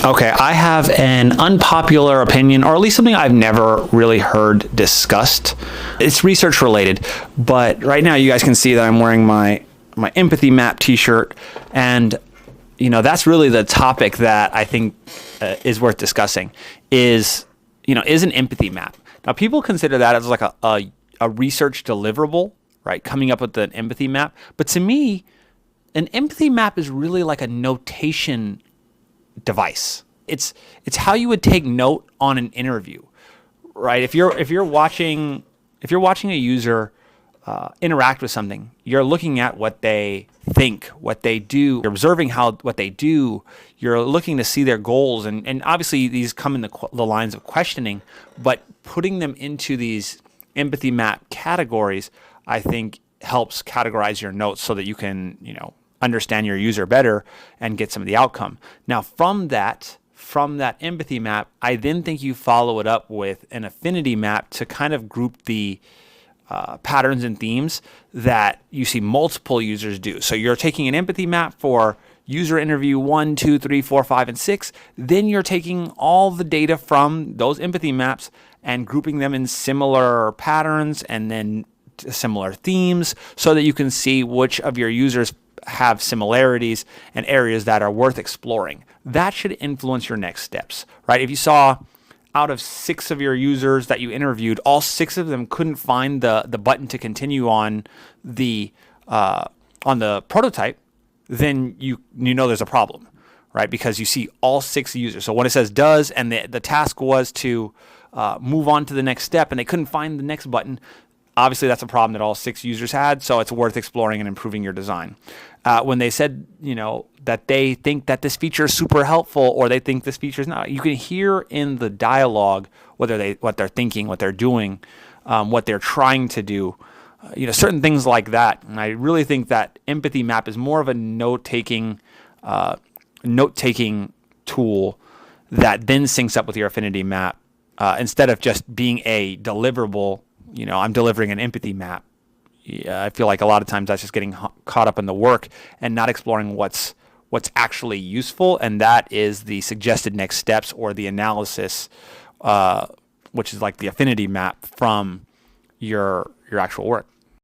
Okay, I have an unpopular opinion, or at least something I've never really heard discussed. It's research related, but right now you guys can see that I'm wearing my empathy map t-shirt, and that's really the topic that I think is worth discussing. Is an empathy map. Now people consider that as like a research deliverable, right? Coming up with an empathy map, but to me, an empathy map is really like a notation device. It's how you would take note on an interview, right? If you're watching a user interact with something, you're looking at what they think, what they do, you're observing what they do, you're looking to see their goals, and obviously these come in the lines of questioning, but putting them into these empathy map categories, I think helps categorize your notes so that you can understand your user better and get some of the outcome. Now from that empathy map, I then think you follow it up with an affinity map to kind of group the patterns and themes that you see multiple users do. So you're taking an empathy map for user interview 1, 2, 3, 4, 5, and 6. Then you're taking all the data from those empathy maps and grouping them in similar patterns and then similar themes so that you can see which of your users have similarities and areas that are worth exploring. That should influence your next steps, right? If you saw out of 6 of your users that you interviewed, all 6 of them couldn't find the button to continue on the prototype, then you know there's a problem, right? Because you see all 6 users. So when it says does and the task was to move on to the next step and they couldn't find the next button, obviously that's a problem that all 6 users had, so it's worth exploring and improving your design. When they said, that they think that this feature is super helpful or they think this feature is not, you can hear in the dialogue what they're thinking, what they're doing, what they're trying to do, certain things like that. And I really think that empathy map is more of a note-taking tool that then syncs up with your affinity map instead of just being a deliverable. I'm delivering an empathy map. I feel like a lot of times that's just getting caught up in the work and not exploring what's actually useful, and that is the suggested next steps or the analysis, which is like the affinity map from your actual work.